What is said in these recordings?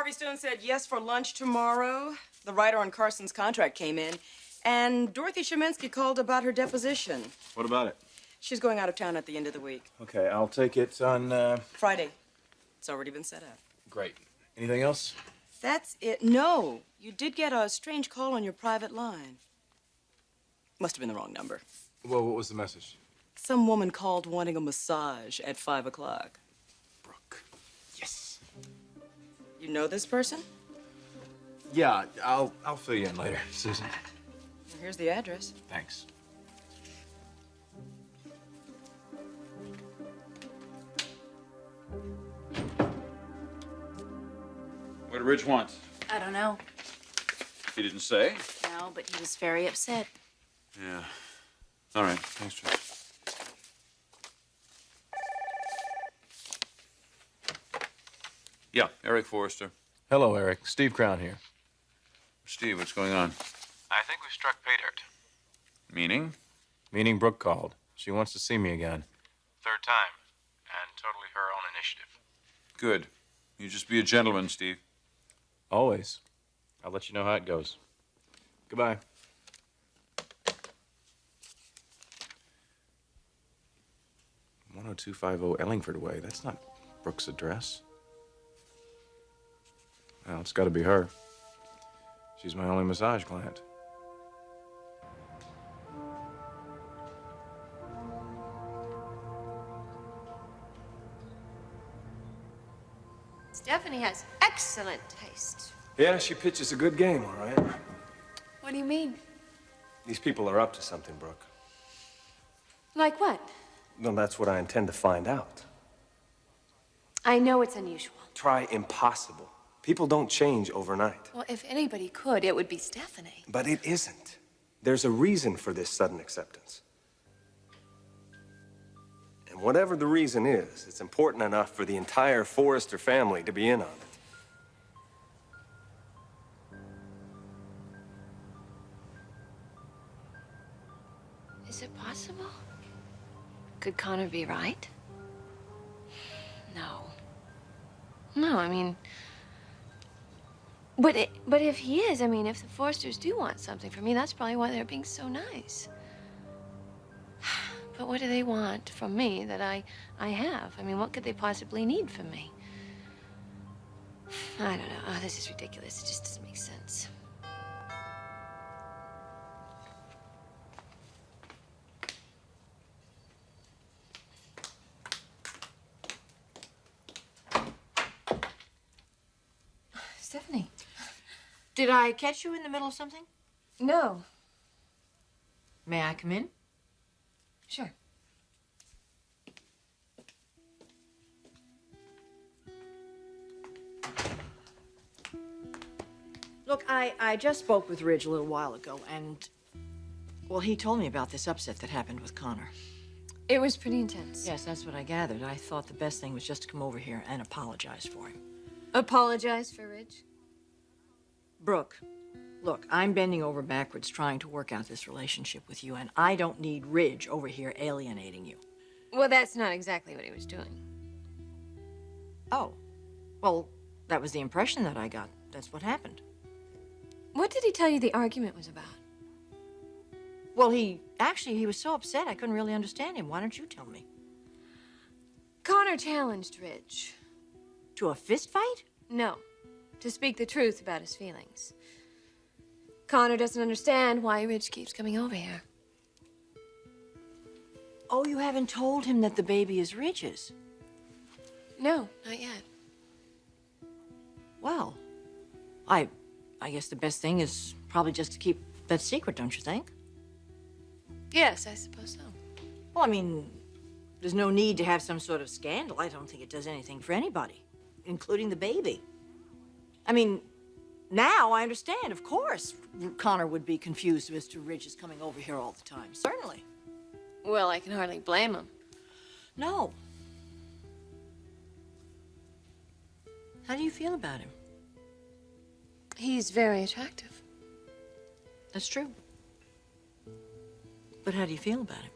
Harvey Stone said yes for lunch tomorrow. The writer on Carson's contract came in, and Dorothy Shemensky called about her deposition. What about it? She's going out of town at the end of the week. Okay, I'll take it on, Friday. It's already been set up. Great. Anything else? That's it. No, you did get a strange call on your private line. Must have been the wrong number. Well, what was the message? Some woman called wanting a massage at 5 o'clock. Brooke. Yes. You know this person? Yeah, I'll fill you in later, Susan. Here's the address. Thanks. What did Ridge want? I don't know. He didn't say? No, but he was very upset. Yeah. All right. Thanks, Joe. Yeah, Eric Forrester. Hello, Eric. Steve Crown here. Steve, what's going on? I think we've struck pay dirt. Meaning? Meaning Brooke called. She wants to see me again. Third time. And totally her own initiative. Good. You just be a gentleman, Steve. Always. I'll let you know how it goes. Goodbye. "10250 Ellingford Way. That's not Brooke's address. Well, it's got to be her. She's my only massage client. Stephanie has excellent taste. Yeah, she pitches a good game, all right. What do you mean? These people are up to something, Brooke. Like what? Well, that's what I intend to find out. I know it's unusual. Try impossible. People don't change overnight. Well, if anybody could, it would be Stephanie. But it isn't. There's a reason for this sudden acceptance. And whatever the reason is, it's important enough for the entire Forrester family to be in on it. Is it possible? Could Connor be right? No. No, I mean... But if he is, I mean, if the Forresters do want something from me, that's probably why they're being so nice. But what do they want from me that I have? I mean, what could they possibly need from me? I don't know. Oh, this is ridiculous. It just doesn't make sense. Stephanie. Did I catch you in the middle of something? No. May I come in? Sure. Look, I just spoke with Ridge a little while ago, and, well, he told me about this upset that happened with Connor. It was pretty intense. Yes, that's what I gathered. I thought the best thing was just to come over here and apologize for him. Apologize for Ridge? Brooke, look, I'm bending over backwards trying to work out this relationship with you, and I don't need Ridge over here alienating you. Well, that's not exactly what he was doing. Oh, well, that was the impression that I got. That's what happened. What did he tell you the argument was about? Well, he was so upset I couldn't really understand him. Why don't you tell me? Connor challenged Ridge. To a fist fight? No, to speak the truth about his feelings. Connor doesn't understand why Ridge keeps coming over here. Oh, you haven't told him that the baby is Ridge's? No, not yet. Well, I guess the best thing is probably just to keep that secret, don't you think? Yes, I suppose so. Well, I mean, there's no need to have some sort of scandal. I don't think it does anything for anybody, including the baby. I mean, now I understand, of course, Connor would be confused as to Ridge coming over here all the time. Certainly. Well, I can hardly blame him. No. How do you feel about him? He's very attractive. That's true. But how do you feel about him?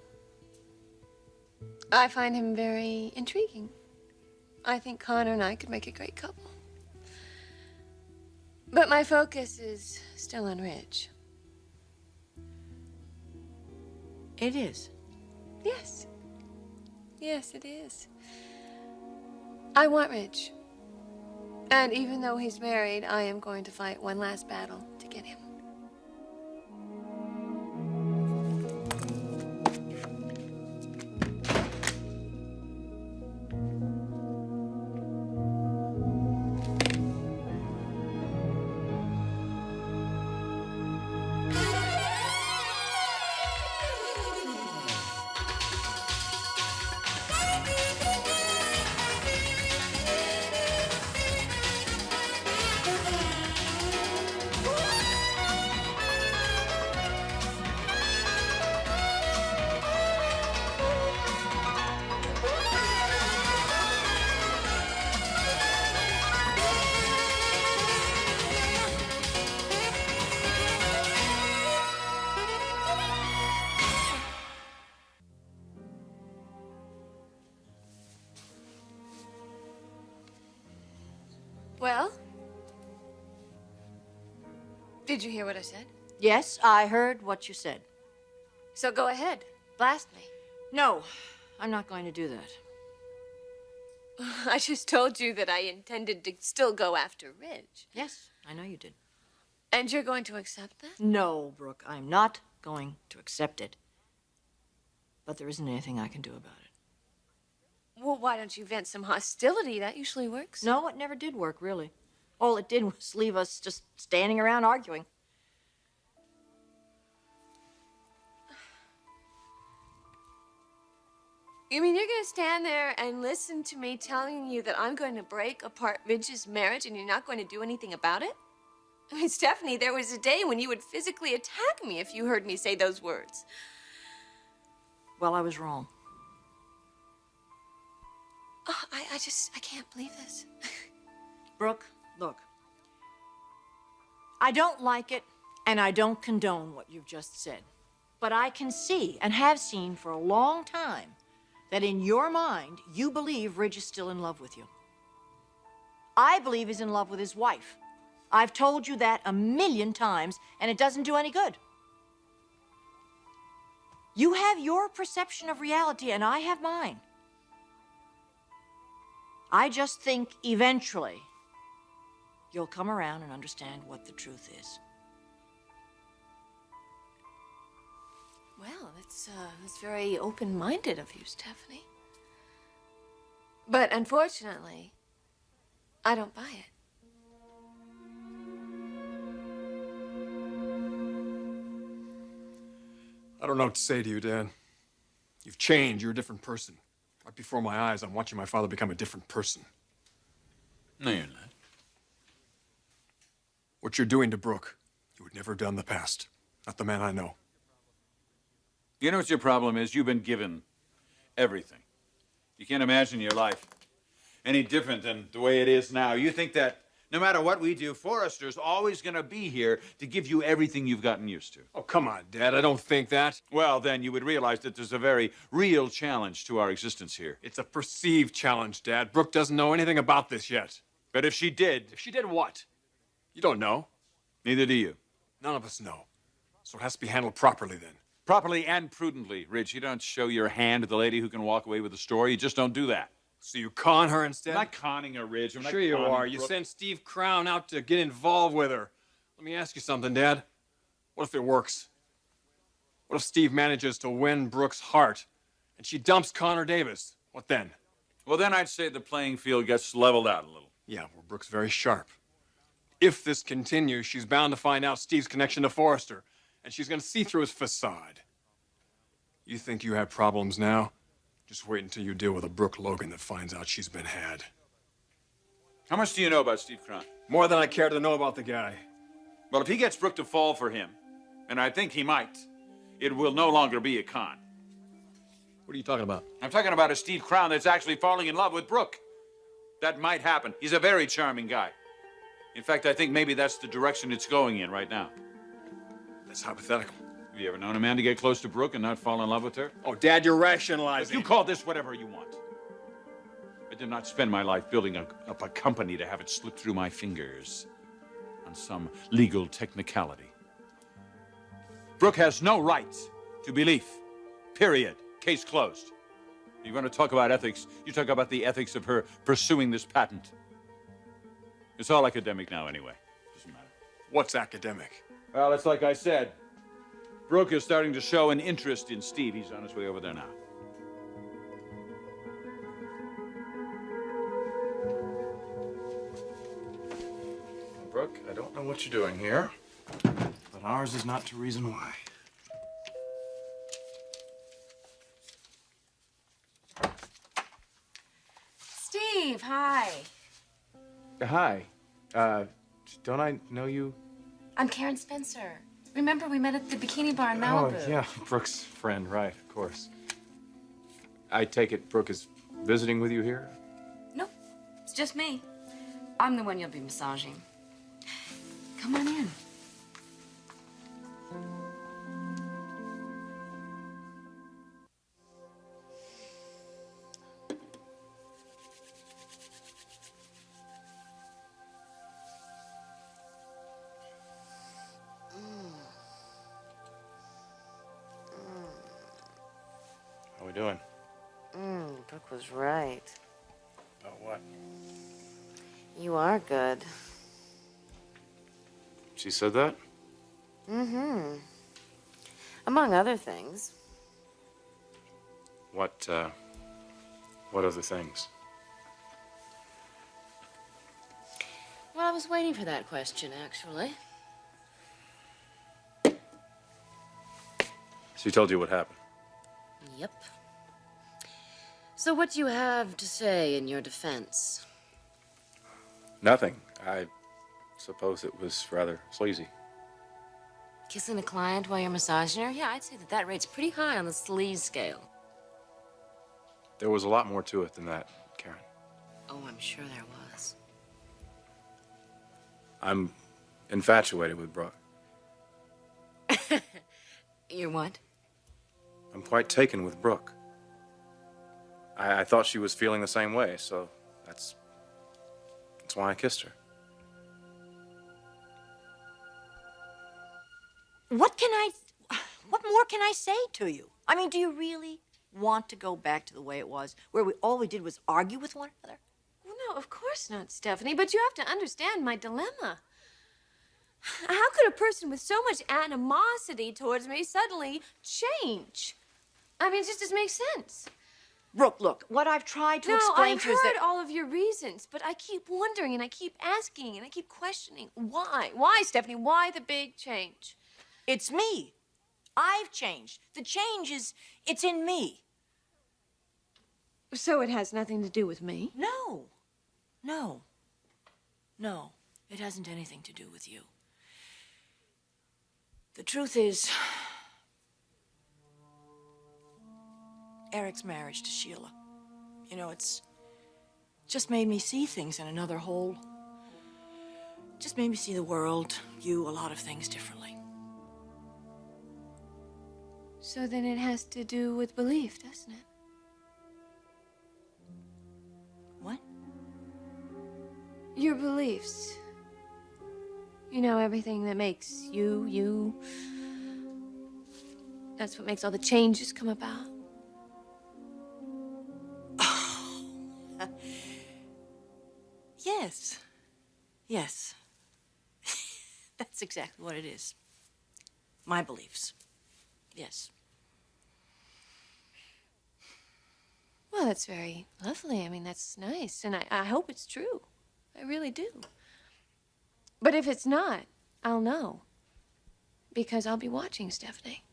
I find him very intriguing. I think Connor and I could make a great couple. But my focus is still on Rich. It is. Yes. Yes, it is. I want Rich. And even though he's married, I am going to fight one last battle to get him. Well? Did you hear what I said? Yes, I heard what you said. So go ahead. Blast me. No, I'm not going to do that. I just told you that I intended to still go after Rich. Yes, I know you did. And you're going to accept that? No, Brooke, I'm not going to accept it. But there isn't anything I can do about it. Well, why don't you vent some hostility? That usually works. No, it never did work, really. All it did was leave us just standing around arguing. You mean you're going to stand there and listen to me telling you that I'm going to break apart Ridge's marriage and you're not going to do anything about it? I mean, Stephanie, there was a day when you would physically attack me if you heard me say those words. Well, I was wrong. Oh, I can't believe this. Brooke, look. I don't like it, and I don't condone what you've just said. But I can see, and have seen for a long time, that in your mind, you believe Ridge is still in love with you. I believe he's in love with his wife. I've told you that 1,000,000 times, and it doesn't do any good. You have your perception of reality, and I have mine. I just think eventually you'll come around and understand what the truth is. Well, it's very open-minded of you, Stephanie. But unfortunately, I don't buy it. I don't know what to say to you, Dad. You've changed. You're a different person. Right before my eyes, I'm watching my father become a different person. No, you're not. What you're doing to Brooke, you would never have done in the past. Not the man I know. You know what your problem is? You've been given everything. You can't imagine your life any different than the way it is now. You think that no matter what we do, Forrester's always going to be here to give you everything you've gotten used to. Oh, come on, Dad. I don't think that. Well, then you would realize that there's a very real challenge to our existence here. It's a perceived challenge, Dad. Brooke doesn't know anything about this yet. But if she did, If she did what? You don't know. neither do you. None of us know. So it has to be handled properly then. Properly and prudently, Ridge. You don't show your hand to the lady who can walk away with the story. You just don't do that. So you con her instead? I'm not conning her, Ridge. I'm not Sure you conning are. You Brooke. sent Steve Crown out to get involved with her. Let me ask you something, Dad. What if it works? What if Steve manages to win Brooke's heart and she dumps Connor Davis? What then? Well, then I'd say the playing field gets leveled out a little. Yeah, well, Brooke's very sharp. If this continues, she's bound to find out Steve's connection to Forrester, and she's going to see through his facade. You think you have problems now? Just wait until you deal with a Brooke Logan that finds out she's been had. How much do you know about Steve Crown? More than I care to know about the guy. Well, if he gets Brooke to fall for him, and I think he might, it will no longer be a con. What are you talking about? I'm talking about a Steve Crown that's actually falling in love with Brooke. That might happen. He's a very charming guy. In fact, I think maybe that's the direction it's going in right now. That's hypothetical. Have you ever known a man to get close to Brooke and not fall in love with her? Oh, Dad, you're If rationalizing. you call this whatever you want. I did not spend my life building up a company to have it slip through my fingers. on some legal technicality. Brooke has no right to belief. Period. Case closed. You want to talk about ethics, you talk about the ethics of her pursuing this patent. It's all academic now anyway. Doesn't matter. What's academic? Well, it's like I said. Brooke is starting to show an interest in Steve. He's on his way over there now. Brooke, I don't know what you're doing here, but ours is not to reason why. Steve, hi. Hi. Don't I know you? I'm Karen Spencer. Remember we met at the bikini bar in Malibu? Oh, yeah, Brooke's friend, right, of course. I take it Brooke is visiting with you here? Nope, it's just me. I'm the one you'll be massaging. Come on in. How we doing? Brooke was right. About what? You are good. She said that? Mm-hmm. Among other things. What other things? Well, I was waiting for that question, actually. She told you what happened? Yep. So what do you have to say in your defense? Nothing. I suppose it was rather sleazy. Kissing a client while you're massaging her? Yeah, I'd say that rate's pretty high on the sleaze scale. There was a lot more to it than that, Karen. Oh, I'm sure there was. I'm infatuated with Brooke. You're what? I'm quite taken with Brooke. I thought she was feeling the same way, so that's why I kissed her. What more can I say to you? I mean, do you really want to go back to the way it was, where all we did was argue with one another? Well, no, of course not, Stephanie, but you have to understand my dilemma. How could a person with so much animosity towards me suddenly change? I mean, it just doesn't make sense. Brooke, look, what I've tried to explain to you is I've that... heard all of your reasons, but I keep wondering and I keep asking and I keep questioning. Why? Why, Stephanie? Why the big change? It's me. I've changed. The change it's in me. So it has nothing to do with me? No. No. No. It hasn't anything to do with you. The truth is, Eric's marriage to Sheila, you know, it's just made me see things in another whole. Just made me see the world, you, a lot of things differently. So then it has to do with belief, doesn't it? What? Your beliefs. You know, everything that makes you, you. That's what makes all the changes come about. Yes. Yes. That's exactly what it is. My beliefs. Yes. Well, that's very lovely. I mean, that's nice. And I hope it's true. I really do. But if it's not, I'll know. Because I'll be watching, Stephanie.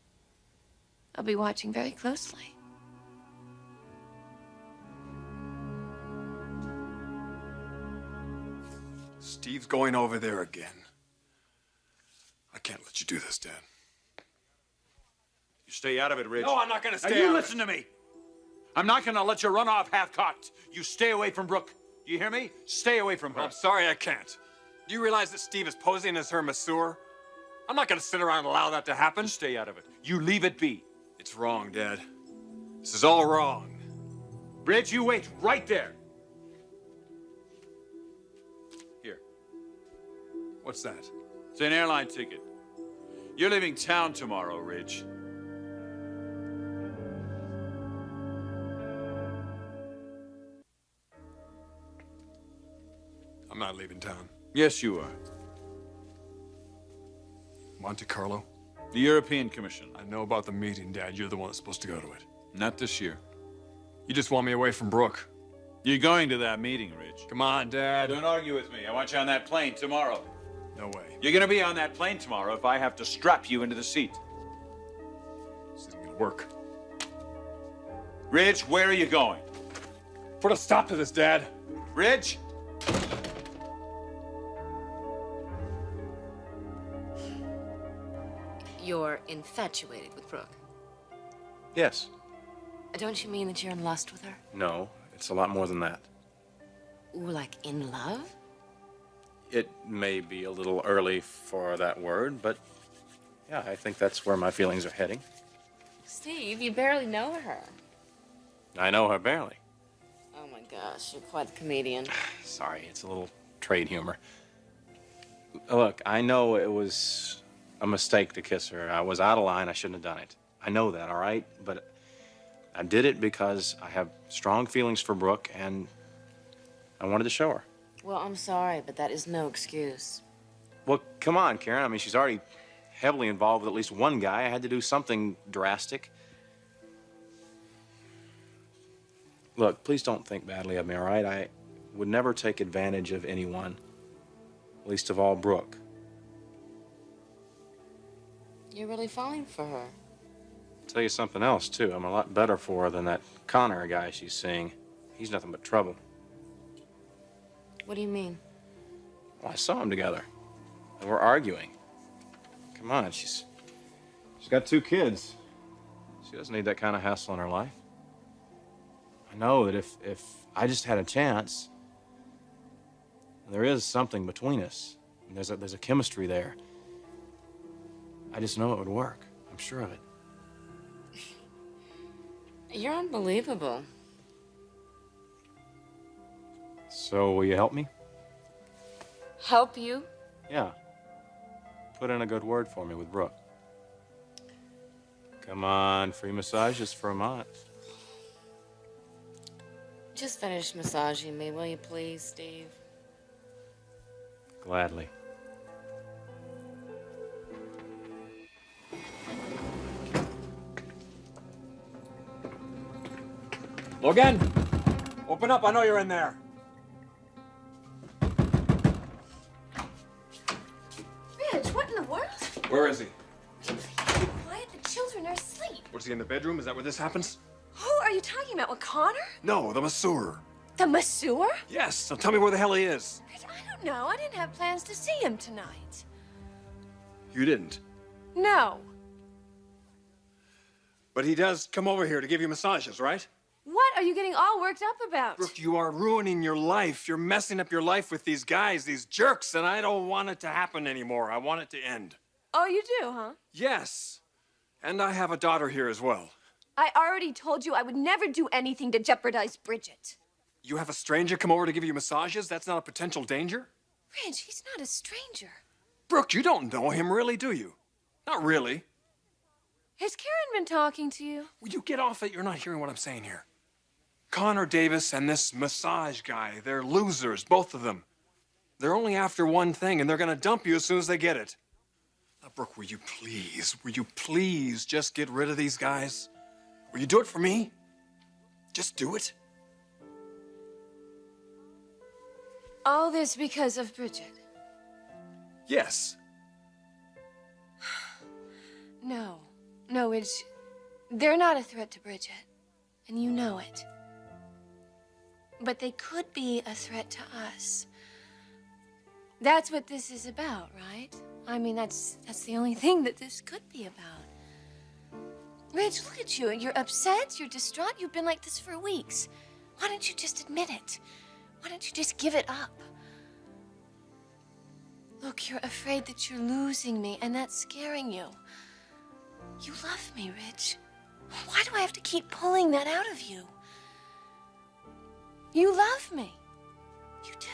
I'll be watching very closely. Steve's going over there again. I can't let you do this, Dad. You stay out of it, Rich. No, I'm not gonna stay Now, you out of listen to me. I'm not gonna let you run off half-cocked. You stay away from Brooke. Do you hear me? Stay away from her. I'm sorry I can't. Do you realize that Steve is posing as her masseur? I'm not gonna sit around and allow that to happen. Stay out of it. You leave it be. It's wrong, Dad. This is all wrong. Rich, you wait right there. Here. What's that? It's an airline ticket. You're leaving town tomorrow, Ridge. I'm not leaving town. Yes, you are. Monte Carlo? The European Commission. I know about the meeting, Dad. You're the one that's supposed to go to it. Not this year. You just want me away from Brooke. You're going to that meeting, Ridge. Come on, Dad. Don't argue with me. I want you on that plane tomorrow. No way. You're gonna be on that plane tomorrow if I have to strap you into the seat. This isn't gonna work. Ridge, where are you going? Put a stop to this, Dad. Ridge? You're infatuated with Brooke. Yes. Don't you mean that you're in lust with her? No, it's a lot more than that. Ooh, like in love? It may be a little early for that word, but yeah, I think that's where my feelings are heading. Steve, you barely know her. I know her barely. Oh my gosh, you're quite the comedian. Sorry, it's a little trade humor. Look, I know it was a mistake to kiss her. I was out of line. I shouldn't have done it. I know that, all right? But I did it because I have strong feelings for Brooke, and I wanted to show her. Well, I'm sorry, but that is no excuse. Well, come on, Karen. I mean, she's already heavily involved with at least one guy. I had to do something drastic. Look, please don't think badly of me, all right? I would never take advantage of anyone, least of all Brooke. You're really falling for her. I'll tell you something else, too. I'm a lot better for her than that Connor guy she's seeing. He's nothing but trouble. What do you mean? Well, I saw them together. They were arguing. Come on, she's got 2 kids. She doesn't need that kind of hassle in her life. I know that if I just had a chance, there is something between us. There's a chemistry there. I just know it would work. I'm sure of it. You're unbelievable. So, will you help me? Help you? Yeah. Put in a good word for me with Brooke. Come on, free massages for a month. Just finish massaging me, will you please, Steve? Gladly. Logan! Open up, I know you're in there. Ridge, what in the world? Where is he? Quiet, the children are asleep. Was he in the bedroom? Is that where this happens? Who are you talking about? With Connor? No, the masseur. The masseur? Yes, so tell me where the hell he is. I don't know. I didn't have plans to see him tonight. You didn't. No. But he does come over here to give you massages, right? What are you getting all worked up about? Brooke, you are ruining your life. You're messing up your life with these guys, these jerks, and I don't want it to happen anymore. I want it to end. Oh, you do, huh? Yes. And I have a daughter here as well. I already told you I would never do anything to jeopardize Bridget. You have a stranger come over to give you massages? That's not a potential danger? Ridge, he's not a stranger. Brooke, you don't know him, really, do you? Not really. Has Karen been talking to you? Will you get off it? You're not hearing what I'm saying here. Connor Davis and this massage guy, they're losers, both of them. They're only after one thing, and they're gonna dump you as soon as they get it. Now, Brooke, will you please just get rid of these guys? Will you do it for me? Just do it. All this because of Bridget. Yes. No. No, they're not a threat to Bridget, and you know it. But they could be a threat to us. That's what this is about, right? I mean, that's the only thing that this could be about. Ridge, look at you. You're upset, you're distraught. You've been like this for weeks. Why don't you just admit it? Why don't you just give it up? Look, you're afraid that you're losing me, and that's scaring you. You love me, Ridge. Why do I have to keep pulling that out of you? You love me. You do.